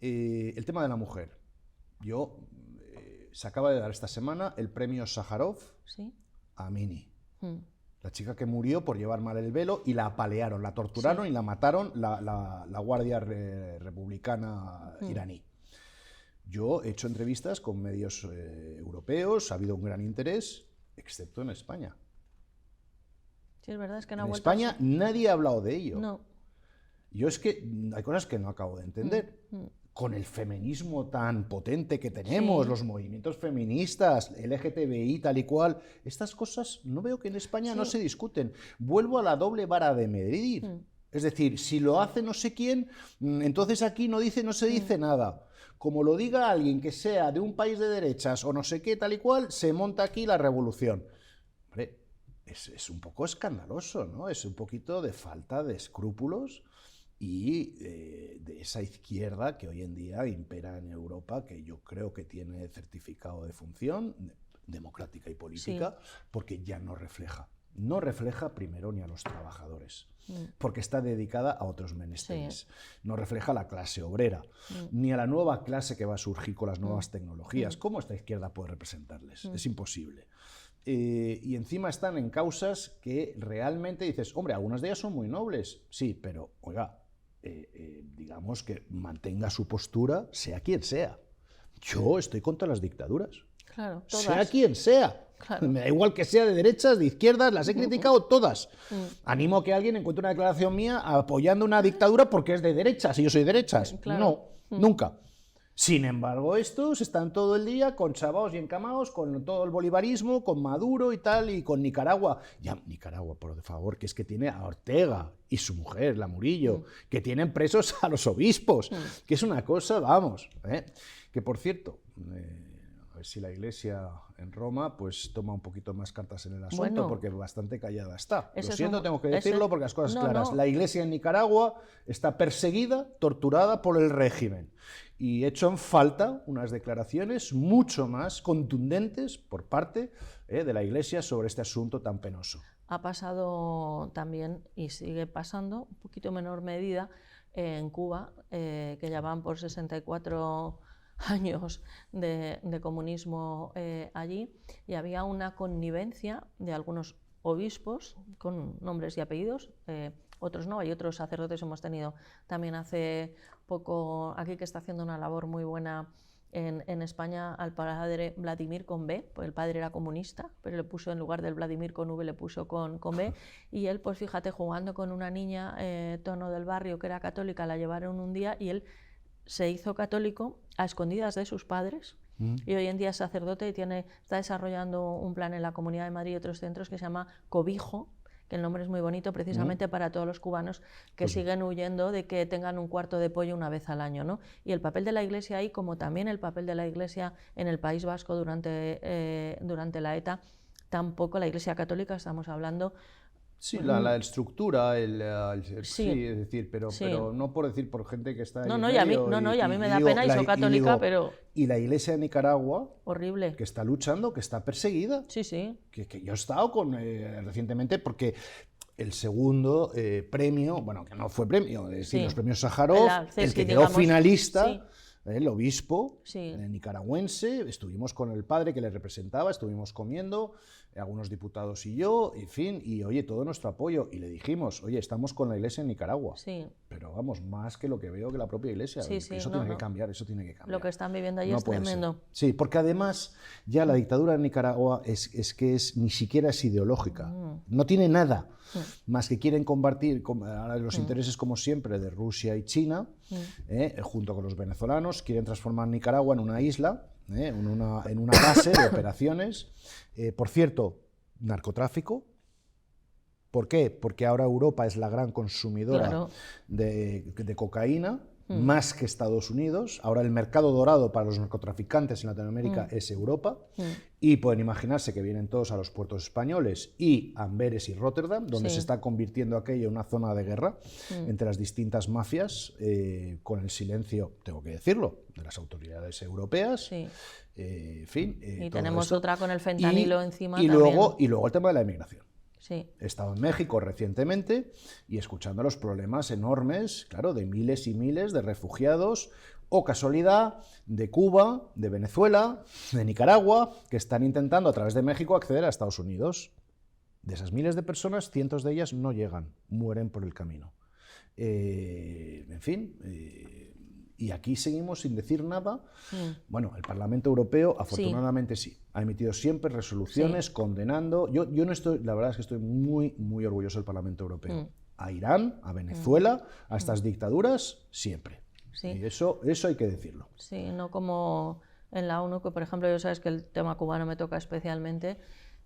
El tema de la mujer. Se acaba de dar esta semana el premio Sájarov Sí. a Amini, La chica que murió por llevar mal el velo y la apalearon, la torturaron y la mataron la Guardia Republicana iraní. Yo he hecho entrevistas con medios europeos, ha habido un gran interés, excepto en España. Sí, es verdad, es que no ha En vuelto a España ser. nadie ha hablado de ello. No. Yo es que hay cosas que no acabo de entender. Con el feminismo tan potente que tenemos, los movimientos feministas, LGTBI, tal y cual, estas cosas no veo que en España no se discuten. Vuelvo a la doble vara de medir. Es decir, si lo hace no sé quién, entonces aquí no se dice nada. Como lo diga alguien que sea de un país de derechas o no sé qué, tal y cual, se monta aquí la revolución. Hombre, es un poco escandaloso, ¿no? Es un poquito de falta de escrúpulos y de esa izquierda que hoy en día impera en Europa, que yo creo que tiene certificado de función democrática y política, porque ya no refleja primero ni a los trabajadores, porque está dedicada a otros menesteres. No refleja a la clase obrera, ni a la nueva clase que va a surgir con las nuevas tecnologías. ¿Cómo esta izquierda puede representarles? Es imposible. Y encima están en causas que realmente dices, hombre, algunas de ellas son muy nobles, sí, pero, oiga, digamos que mantenga su postura, sea quien sea. Yo estoy contra las dictaduras. Claro, todas. Sea quien sea. Claro. Me da igual que sea de derechas, de izquierdas, las he criticado todas. Animo a que alguien encuentre una declaración mía apoyando una dictadura porque es de derechas y yo soy de derechas. Claro. No, nunca. Sin embargo, estos están todo el día conchavados y encamados con todo el bolivarismo, con Maduro y tal, y con Nicaragua. Ya, Nicaragua, por favor, que es que tiene a Ortega y su mujer, la Murillo, que tienen presos a los obispos, que es una cosa, vamos, que por cierto, a ver si la Iglesia en Roma pues toma un poquito más cartas en el asunto, Bueno, porque bastante callada está. Lo ese es siento, un- tengo que ese- decirlo porque las cosas no, claras. no. La Iglesia en Nicaragua está perseguida, torturada por el régimen. Y he hecho en falta unas declaraciones mucho más contundentes por parte de la Iglesia sobre este asunto tan penoso. Ha pasado también, y sigue pasando, un poquito menor medida, en Cuba, que ya van por 64 años de comunismo allí, y había una connivencia de algunos obispos con nombres y apellidos, otros no, hay otros sacerdotes, hemos tenido también hace poco aquí que está haciendo una labor muy buena en España al padre Vladimir con B, pues el padre era comunista, pero le puso en lugar del Vladimir con V, le puso con B, y él, pues fíjate, jugando con una niña tono del barrio que era católica, la llevaron un día y él se hizo católico a escondidas de sus padres, y hoy en día es sacerdote y está desarrollando un plan en la Comunidad de Madrid y otros centros que se llama Cobijo, que el nombre es muy bonito precisamente para todos los cubanos que siguen huyendo de que tengan un cuarto de pollo una vez al año, ¿no? Y el papel de la Iglesia ahí, como también el papel de la Iglesia en el País Vasco durante la ETA, tampoco la Iglesia Católica, estamos hablando. Sí, la estructura, sí, es decir, pero no por decir por gente que está ahí No, en no, y a mí, medio, no, y a mí me da digo, pena y soy católica, pero Y la Iglesia de Nicaragua, horrible. que está luchando, que está perseguida, Sí, sí. que yo he estado recientemente porque el segundo premio, bueno, que no fue premio, es decir, los premios Sájarov, el que quedó finalista, el obispo nicaragüense, estuvimos con el padre que le representaba, estuvimos comiendo, algunos diputados y yo, en fin, y oye, todo nuestro apoyo, y le dijimos, oye, estamos con la Iglesia en Nicaragua, pero vamos, más que lo que veo que la propia Iglesia, eso tiene que cambiar, eso tiene que cambiar. Lo que están viviendo allí es tremendo. Sí, porque además ya la dictadura en Nicaragua ni siquiera es ideológica, no tiene nada, más que quieren combatir los intereses, como siempre, de Rusia y China, junto con los venezolanos, quieren transformar Nicaragua en una isla, en una base de operaciones. Por cierto, narcotráfico. ¿Por qué? Porque ahora Europa es la gran consumidora de cocaína, más que Estados Unidos. Ahora el mercado dorado para los narcotraficantes en Latinoamérica es Europa. Y pueden imaginarse que vienen todos a los puertos españoles y Amberes y Rotterdam, donde se está convirtiendo aquello en una zona de guerra entre las distintas mafias, con el silencio, tengo que decirlo, de las autoridades europeas. En fin, y tenemos otra con el fentanilo encima y también. Luego el tema de la inmigración. Sí. He estado en México recientemente y escuchando los problemas enormes, claro, de miles y miles de refugiados, o casualidad, de Cuba, de Venezuela, de Nicaragua, que están intentando a través de México acceder a Estados Unidos. De esas miles de personas, cientos de ellas no llegan, mueren por el camino. En fin, y aquí seguimos sin decir nada. Bueno, el Parlamento Europeo, afortunadamente sí, ha emitido siempre resoluciones condenando. Yo no estoy, la verdad es que estoy muy, muy orgulloso del Parlamento Europeo. A Irán, a Venezuela, a estas dictaduras, siempre. Sí. Y eso hay que decirlo. Sí, no como en la ONU, que por ejemplo, yo sabes que el tema cubano me toca especialmente,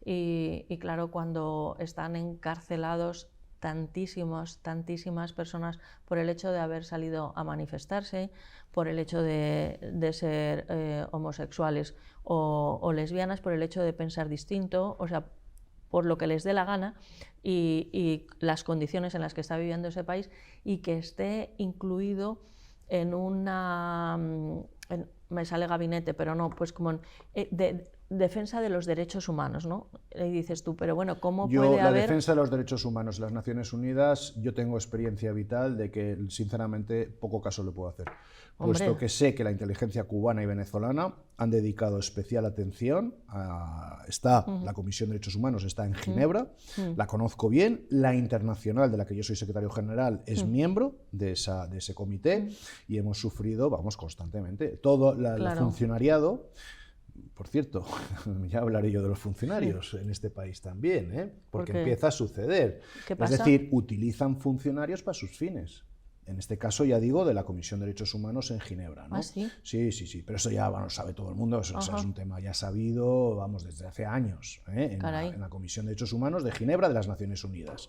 y claro, cuando están encarcelados tantísimas personas por el hecho de haber salido a manifestarse, por el hecho de ser homosexuales o lesbianas, por el hecho de pensar distinto, o sea, por lo que les dé la gana, y las condiciones en las que está viviendo ese país, y que esté incluido en una... me sale gabinete, pero no, pues como de defensa de los derechos humanos, ¿no? Y dices tú, pero bueno, ¿cómo puede haber...? La defensa de los derechos humanos en las Naciones Unidas, yo tengo experiencia vital de que, sinceramente, poco caso le puedo hacer. Puesto que sé que la inteligencia cubana y venezolana han dedicado especial atención a... La Comisión de Derechos Humanos está en Ginebra, la conozco bien, la internacional, de la que yo soy secretario general, es miembro de ese comité, y hemos sufrido, vamos, constantemente, todo el funcionariado. Por cierto, ya hablaré yo de los funcionarios en este país también, porque empieza a suceder. ¿Qué pasa? Es decir, utilizan funcionarios para sus fines. En este caso, ya digo, de la Comisión de Derechos Humanos en Ginebra, ¿no? ¿Ah, sí? Sí, pero eso ya lo sabe todo el mundo, eso es un tema ya sabido, vamos, desde hace años, en la Comisión de Derechos Humanos de Ginebra de las Naciones Unidas.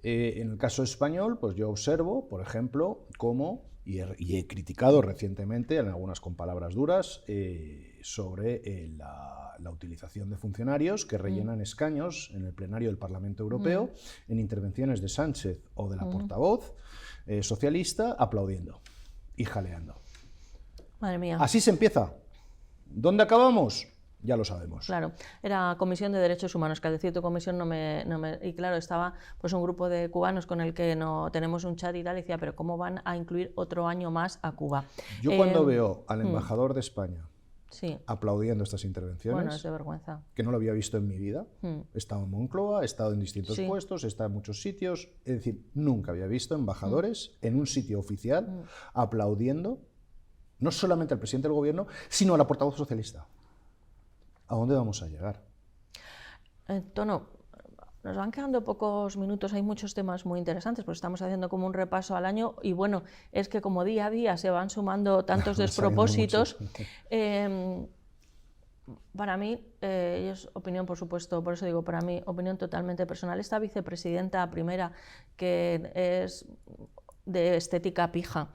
En el caso español, pues yo observo, por ejemplo, cómo, y he criticado recientemente, en algunas con palabras duras, sobre la utilización de funcionarios que rellenan escaños en el plenario del Parlamento Europeo, en intervenciones de Sánchez o de la portavoz socialista, aplaudiendo y jaleando. Madre mía. Así se empieza. ¿Dónde acabamos? Ya lo sabemos. Claro, era Comisión de Derechos Humanos, que al decir tu comisión y claro, estaba pues un grupo de cubanos con el que no tenemos un chat y tal, y decía, pero ¿cómo van a incluir otro año más a Cuba? Yo cuando veo al embajador de España aplaudiendo estas intervenciones, bueno, es de vergüenza, que no lo había visto en mi vida, he estado en Moncloa, he estado en distintos puestos, he estado en muchos sitios, es decir, nunca había visto embajadores en un sitio oficial aplaudiendo no solamente al presidente del gobierno, sino a la portavoz socialista. ¿A dónde vamos a llegar? Tono, nos van quedando pocos minutos, hay muchos temas muy interesantes, porque estamos haciendo como un repaso al año, y bueno, es que como día a día se van sumando tantos despropósitos. Para mí, y es opinión por supuesto, por eso digo, para mí, opinión totalmente personal, esta vicepresidenta primera, que es de estética pija,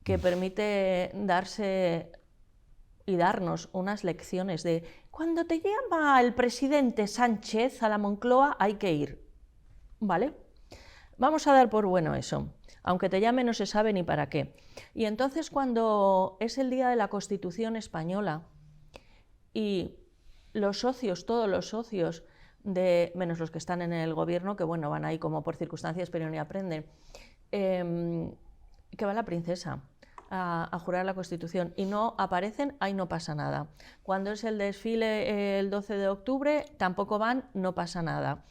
que permite darse y darnos unas lecciones de cuando te llama el presidente Sánchez a la Moncloa hay que ir, ¿vale? Vamos a dar por bueno eso, aunque te llame no se sabe ni para qué. Y entonces cuando es el día de la Constitución española y los socios, todos los socios, menos los que están en el gobierno, que bueno, van ahí como por circunstancias pero ni aprenden, que va la princesa a jurar la Constitución y no aparecen, ahí no pasa nada. Cuando es el desfile el 12 de octubre, tampoco van, no pasa nada.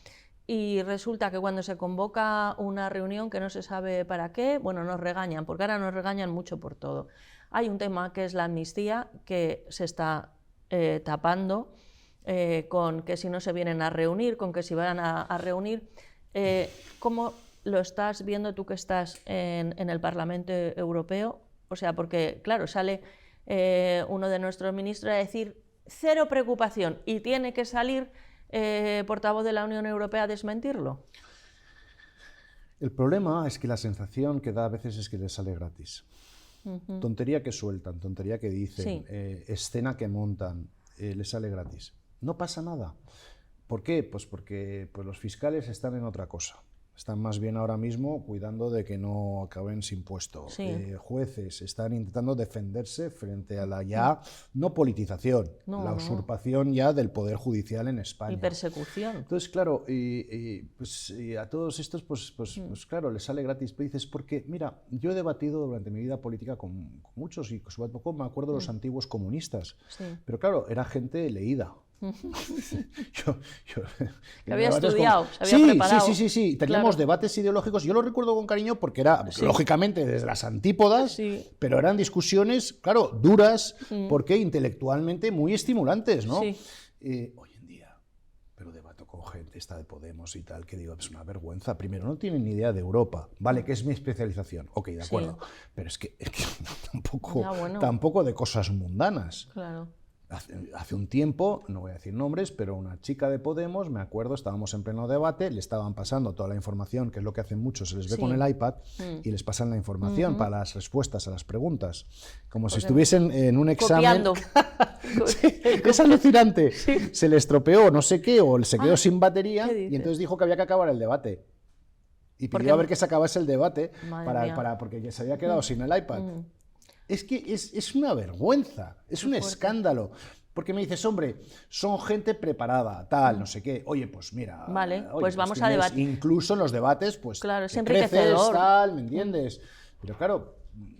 Y resulta que cuando se convoca una reunión que no se sabe para qué, bueno, nos regañan, porque ahora nos regañan mucho por todo. Hay un tema que es la amnistía, que se está tapando con que si no se vienen a reunir, con que si van a reunir. ¿Cómo lo estás viendo tú que estás en el Parlamento Europeo? O sea, porque, claro, sale uno de nuestros ministros a decir cero preocupación y tiene que salir portavoz de la Unión Europea a desmentirlo. El problema es que la sensación que da a veces es que les sale gratis. Tontería que sueltan, tontería que dicen, escena que montan, les sale gratis. No pasa nada. ¿Por qué? Pues porque los fiscales están en otra cosa. Están más bien ahora mismo cuidando de que no acaben sin puesto. Jueces están intentando defenderse frente a la ya, no politización, la usurpación ya del Poder Judicial en España. Y persecución. Entonces, claro, y a todos estos, pues claro, les sale gratis. Pero dices, porque, mira, yo he debatido durante mi vida política con muchos, y sobre todo me acuerdo de los antiguos comunistas. Pero claro, era gente leída. Que había estudiado, se había preparado. Sí. Teníamos debates ideológicos. Yo lo recuerdo con cariño porque era, lógicamente, desde las antípodas, pero eran discusiones, claro, duras, porque intelectualmente muy estimulantes, ¿no? Sí. Hoy en día, pero debato con gente, esta de Podemos y tal, que digo, es una vergüenza. Primero, no tienen ni idea de Europa. Vale, que es mi especialización. Ok, de acuerdo. Pero es que tampoco de cosas mundanas. Claro. Hace un tiempo, no voy a decir nombres, pero una chica de Podemos, me acuerdo, estábamos en pleno debate, le estaban pasando toda la información, que es lo que hacen muchos, se les ve con el iPad y les pasan la información para las respuestas a las preguntas, como si estuviesen en un examen. Copiando. Es alucinante. Se le estropeó no sé qué, o se quedó sin batería, y entonces dijo que había que acabar el debate. Y pidió a ver que se acabase el debate, porque ya se había quedado sin el iPad. Es que es una vergüenza, es un escándalo. Porque me dices, hombre, son gente preparada, tal, no sé qué. Oye, pues mira, vale, pues vamos a debatir. Incluso en los debates, pues claro, te siempre creces, tal, ¿me entiendes? Pero claro,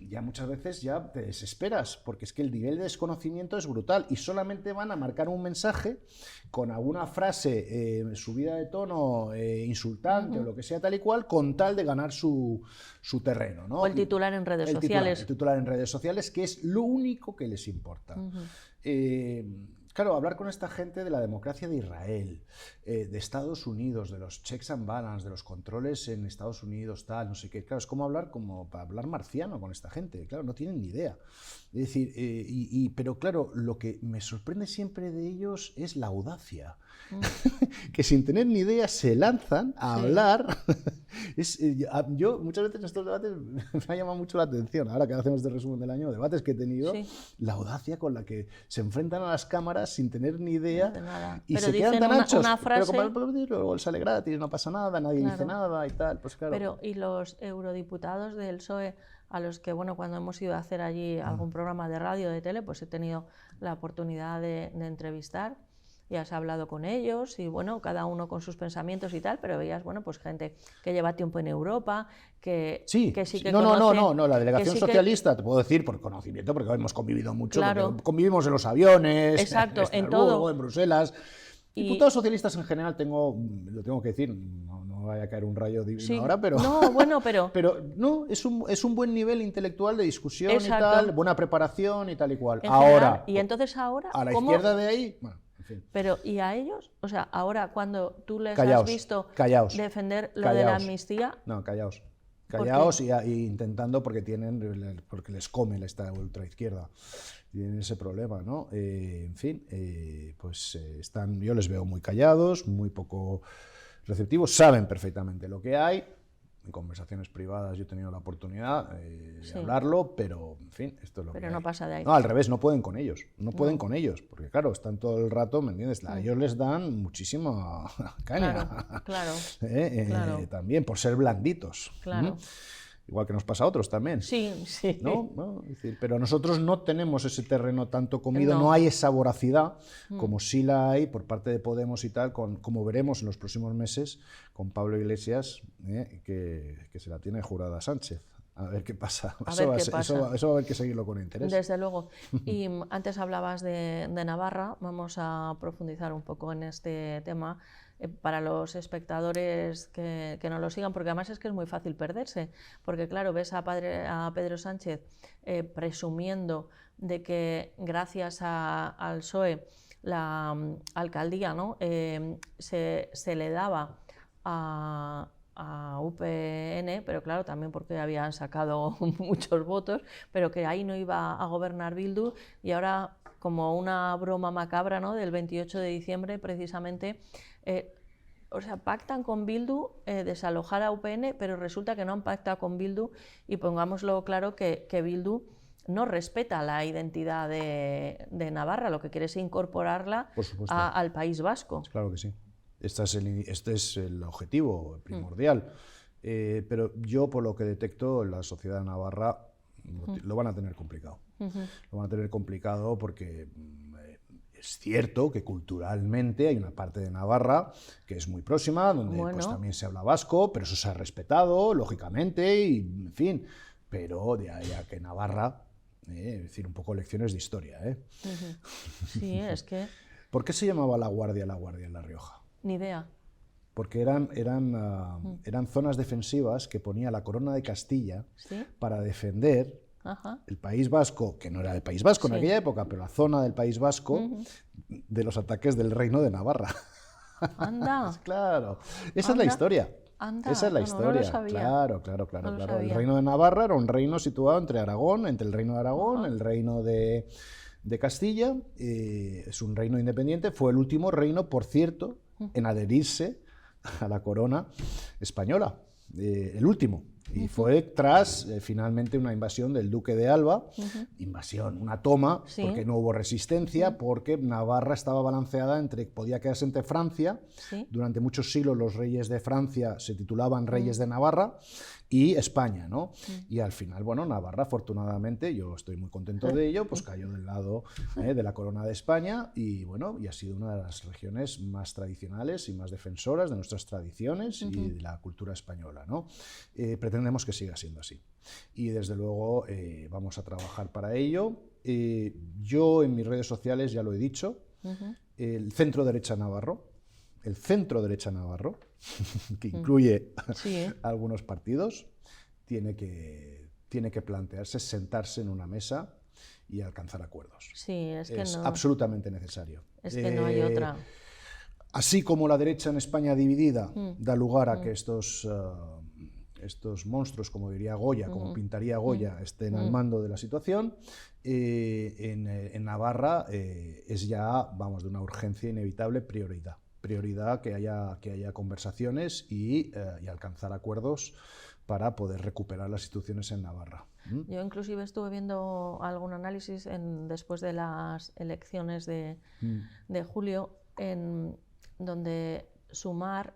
ya muchas veces ya te desesperas, porque es que el nivel de desconocimiento es brutal y solamente van a marcar un mensaje con alguna frase subida de tono, insultante o lo que sea tal y cual, con tal de ganar su terreno, ¿no? O el titular en redes sociales. El titular en redes sociales, que es lo único que les importa. Claro, hablar con esta gente de la democracia de Israel, de Estados Unidos, de los checks and balances, de los controles en Estados Unidos, tal, no sé qué. Claro, es como para hablar marciano con esta gente. Claro, no tienen ni idea. Es decir, pero claro, lo que me sorprende siempre de ellos es la audacia. Que sin tener ni idea se lanzan a hablar. Yo muchas veces en estos debates me ha llamado mucho la atención, ahora que hacemos de resumen del año, debates que he tenido, la audacia con la que se enfrentan a las cámaras sin tener ni idea y pero se quedan tan anchos. Una frase... Pero luego sale gratis, no pasa nada, nadie dice nada y tal. Pues claro. Pero ¿y los eurodiputados del PSOE, a los que, bueno, cuando hemos ido a hacer allí algún programa de radio, de tele, pues he tenido la oportunidad de entrevistar? Y has hablado con ellos y bueno, cada uno con sus pensamientos y tal, pero veías, bueno, pues gente que lleva tiempo en Europa, que sí que no, la delegación socialista, te puedo decir por conocimiento, porque hemos convivido mucho, convivimos en los aviones, exacto, en todo, en Bruselas. Diputados socialistas en general lo tengo que decir, no vaya a caer un rayo divino ahora, pero... No, bueno, pero... Pero no, es un buen nivel intelectual de discusión y tal, buena preparación y tal y cual. Ahora... Y entonces ahora... A la izquierda de ahí... Bueno, en fin. Pero, ¿y a ellos? O sea, ahora cuando tú les has visto defender lo de la amnistía... No, callaos y intentando porque les come esta ultraizquierda. Tienen ese problema, ¿no? En fin, yo les veo muy callados, muy poco receptivos, saben perfectamente lo que hay. En conversaciones privadas yo he tenido la oportunidad de hablarlo, pero en fin, esto es lo que hay. Pero no pasa de ahí. No, al revés, no pueden con ellos, con ellos, porque claro, están todo el rato, ¿me entiendes? A ellos les dan muchísima caña. Claro. También por ser blanditos. Claro. Igual que nos pasa a otros también. Sí. ¿No? Es decir, pero nosotros no tenemos ese terreno tanto comido, no hay esa voracidad como sí la hay por parte de Podemos y tal, como veremos en los próximos meses con Pablo Iglesias, que se la tiene jurada Sánchez. A ver qué pasa. Eso va a haber que seguirlo con interés. Desde luego. Y antes hablabas de Navarra, vamos a profundizar un poco en este tema. Para los espectadores que no lo sigan, porque además es que es muy fácil perderse, porque claro, ves a Pedro Sánchez presumiendo de que gracias al PSOE la alcaldía, ¿no? se le daba a UPN, pero claro, también porque habían sacado muchos votos, pero que ahí no iba a gobernar Bildu, y ahora, como una broma macabra, ¿no? Del 28 de diciembre, precisamente, pactan con Bildu desalojar a UPN, pero resulta que no han pactado con Bildu, y pongámoslo claro que Bildu no respeta la identidad de Navarra, lo que quiere es incorporarla al País Vasco. Claro que sí. Este es el objetivo primordial. Pero yo, por lo que detecto, la sociedad de Navarra lo van a tener complicado. Lo van a tener complicado porque es cierto que culturalmente hay una parte de Navarra que es muy próxima, donde pues, también se habla vasco, pero eso se ha respetado, lógicamente, y en fin. Pero de ahí a que Navarra, es decir, un poco lecciones de historia. Sí, es que... ¿Por qué se llamaba La Guardia en La Rioja? Ni idea. Porque eran zonas defensivas que ponía la Corona de Castilla ¿Sí? para defender Ajá. el País Vasco, que no era el País Vasco en Sí. aquella época, pero la zona del País Vasco, de los ataques del Reino de Navarra. Anda. Claro, esa es la Anda. historia. Anda. Esa es la No, no lo historia. sabía. Claro. No lo El sabía. Reino de Navarra era un reino situado entre Aragón, entre el Reino de Aragón, Ajá. el Reino de Castilla. Es un reino independiente. Fue el último reino, por cierto, en adherirse a la corona española. El último. Y fue tras, finalmente, una invasión del duque de Alba, invasión, una toma, Sí. porque no hubo resistencia, porque Navarra estaba balanceada entre, podía quedarse entre Francia, Sí. durante muchos siglos los reyes de Francia se titulaban reyes de Navarra, y España, ¿no? Y al final, bueno, Navarra, afortunadamente, yo estoy muy contento de ello, pues cayó del lado de la corona de España, y bueno, y ha sido una de las regiones más tradicionales y más defensoras de nuestras tradiciones y de la cultura española, ¿no? Pretendemos que siga siendo así. Y desde luego vamos a trabajar para ello. Yo en mis redes sociales ya lo he dicho, el centro derecha navarro, que incluye Sí. algunos partidos, tiene que plantearse, sentarse en una mesa y alcanzar acuerdos. Sí, es que Es no. absolutamente necesario. Es que no hay otra. Así como la derecha en España dividida da lugar a que estos monstruos, como diría Goya, como pintaría Goya, estén al mando de la situación, en Navarra es ya, vamos, de una urgencia inevitable prioridad que haya conversaciones y alcanzar acuerdos para poder recuperar las instituciones en Navarra. Yo inclusive estuve viendo algún análisis después de las elecciones de julio, en donde Sumar,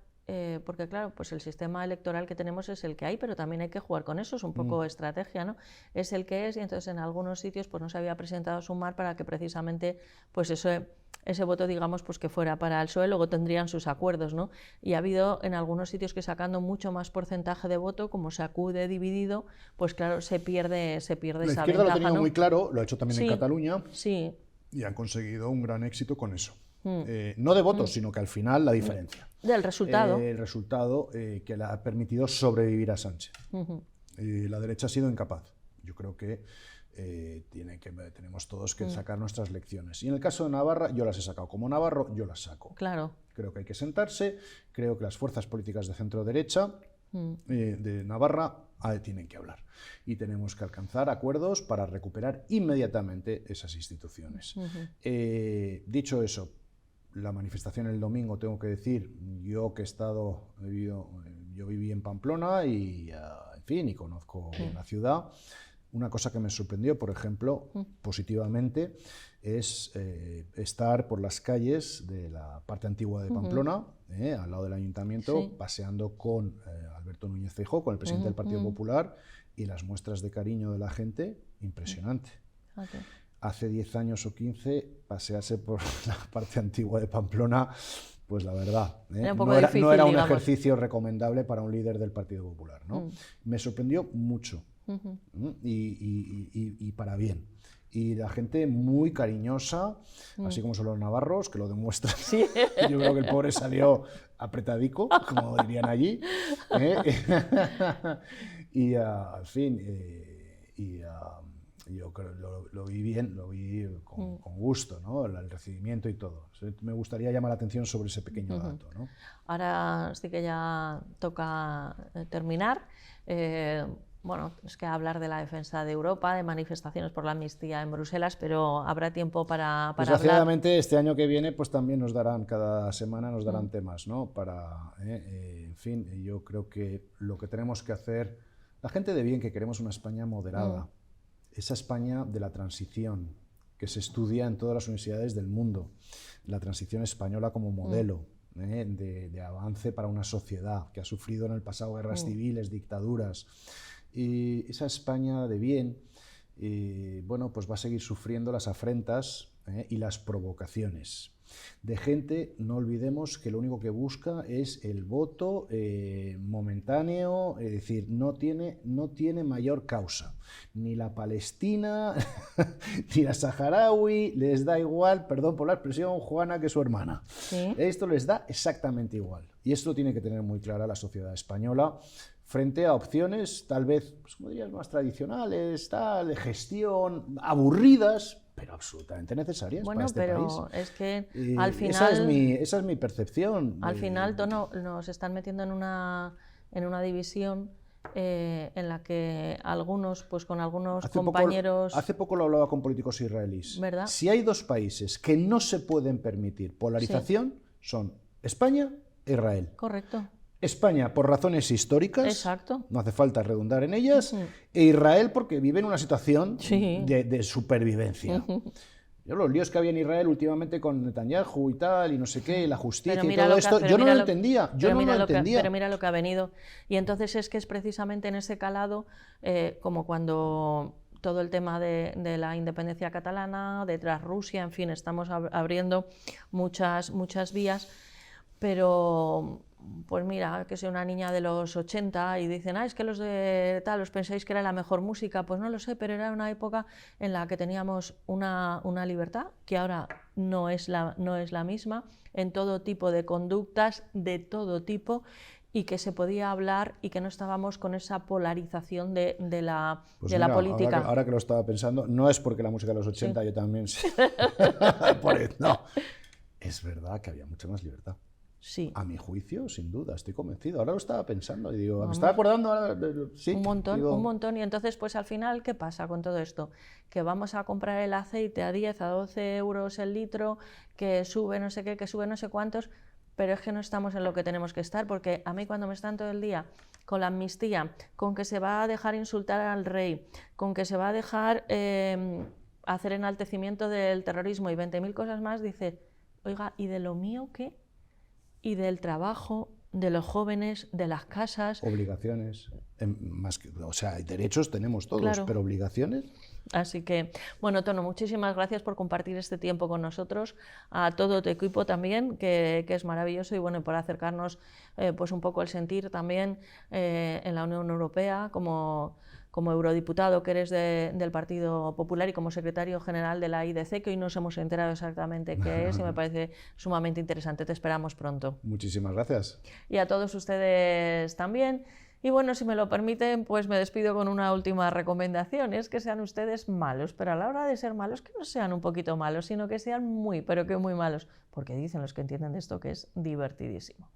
porque claro, pues el sistema electoral que tenemos es el que hay, pero también hay que jugar con eso, es un poco estrategia, ¿no? Es el que es, y entonces en algunos sitios pues no se había presentado Sumar para que precisamente pues ese voto, digamos, pues que fuera para el PSOE, luego tendrían sus acuerdos, ¿no? Y ha habido en algunos sitios que sacando mucho más porcentaje de voto, como se acude dividido, pues claro, se pierde La esa izquierda ventaja, lo ha tenido ¿no? muy claro, lo ha hecho también en Sí, Cataluña, sí, y han conseguido un gran éxito con eso. No de votos, sino que al final la diferencia. del resultado. El resultado que le ha permitido sobrevivir a Sánchez. La derecha ha sido incapaz. Yo creo que tenemos todos que sacar nuestras lecciones. Y en el caso de Navarra, yo las he sacado. Como navarro, yo las saco. Claro. Creo que hay que sentarse, creo que las fuerzas políticas de centro-derecha de Navarra tienen que hablar. Y tenemos que alcanzar acuerdos para recuperar inmediatamente esas instituciones. Dicho eso, la manifestación el domingo, tengo que decir, yo que yo viví en Pamplona y, en fin, y conozco la ciudad. Una cosa que me sorprendió, por ejemplo, positivamente, es estar por las calles de la parte antigua de Pamplona, al lado del ayuntamiento, Sí. paseando con Alberto Núñez Feijóo, con el presidente del Partido Popular, y las muestras de cariño de la gente, impresionante. Okay. Hace 10 años o 15, pasearse por la parte antigua de Pamplona, pues la verdad, Era un poco no difícil, era un digamos. ejercicio recomendable para un líder del Partido Popular, ¿no? Me sorprendió mucho, y para bien. Y la gente muy cariñosa, así como son los navarros, que lo demuestran. Sí. Yo creo que el pobre salió apretadico, como dirían allí. Y, al fin, yo creo lo vi bien, lo vi con gusto, ¿no? El recibimiento y todo. Me gustaría llamar la atención sobre ese pequeño dato, ¿no? Ahora sí que ya toca terminar. Bueno, es que hablar de la defensa de Europa, de manifestaciones por la amnistía en Bruselas, pero habrá tiempo para hablar. Desgraciadamente, este año que viene, pues también cada semana nos darán temas, ¿no? En fin, yo creo que lo que tenemos que hacer, la gente de bien que queremos una España moderada, esa España de la transición, que se estudia en todas las universidades del mundo, la transición española como modelo de avance para una sociedad que ha sufrido en el pasado guerras civiles, dictaduras. Y esa España de bien bueno, pues va a seguir sufriendo las afrentas y las provocaciones de gente, no olvidemos, que lo único que busca es el voto momentáneo, es decir, no tiene mayor causa. Ni la Palestina, ni la saharaui, les da igual, perdón por la expresión, Juana, que su hermana. ¿Sí? Esto les da exactamente igual. Y esto tiene que tener muy clara la sociedad española frente a opciones tal vez, pues, como dirías, más tradicionales, tal, de gestión, aburridas, pero absolutamente necesarias para este país. Bueno, pero es que al final... Esa es mi percepción. Al final, Tono, nos están metiendo en una división en la que algunos, pues con algunos compañeros... Hace poco lo hablaba con políticos israelíes. ¿Verdad? Si hay dos países que no se pueden permitir polarización, son España e Israel. Correcto. España por razones históricas, exacto, no hace falta redundar en ellas, e Israel porque vive en una situación de supervivencia. Yo, los líos que había en Israel últimamente con Netanyahu y tal, y no sé qué, y la justicia y todo esto, yo no lo entendía. Pero mira lo que ha venido. Y entonces es que es precisamente en ese calado, como cuando todo el tema de la independencia catalana, detrás Rusia, en fin, estamos abriendo muchas vías, pero... Pues mira, que soy una niña de los 80 y dicen, es que los de tal, os pensáis que era la mejor música. Pues no lo sé, pero era una época en la que teníamos una libertad que ahora no es la misma, en todo tipo de conductas, de todo tipo, y que se podía hablar y que no estábamos con esa polarización de la política. Ahora que lo estaba pensando, no es porque la música de los 80 yo también... no, es verdad que había mucha más libertad. Sí. A mi juicio, sin duda, estoy convencido. Ahora lo estaba pensando y digo, me estaba acordando ahora, sí. Un montón. Y entonces, pues al final, ¿qué pasa con todo esto? Que vamos a comprar el aceite a 10, a 12 euros el litro, que sube no sé qué, que sube no sé cuántos, pero es que no estamos en lo que tenemos que estar, porque a mí cuando me están todo el día con la amnistía, con que se va a dejar insultar al rey, con que se va a dejar hacer enaltecimiento del terrorismo y 20.000 cosas más, dice, oiga, ¿y de lo mío qué? Y del trabajo, de los jóvenes, de las casas. Obligaciones. O sea, derechos tenemos todos, claro, pero obligaciones. Así que, bueno, Tono, muchísimas gracias por compartir este tiempo con nosotros, a todo tu equipo también, que es maravilloso, y bueno, por acercarnos pues un poco el sentir también en la Unión Europea, como eurodiputado que eres del Partido Popular y como secretario general de la IDC, que hoy nos hemos enterado exactamente qué es y me parece sumamente interesante. Te esperamos pronto. Muchísimas gracias. Y a todos ustedes también. Y bueno, si me lo permiten, pues me despido con una última recomendación, es que sean ustedes malos, pero a la hora de ser malos, que no sean un poquito malos, sino que sean muy, pero que muy malos, porque dicen los que entienden de esto que es divertidísimo.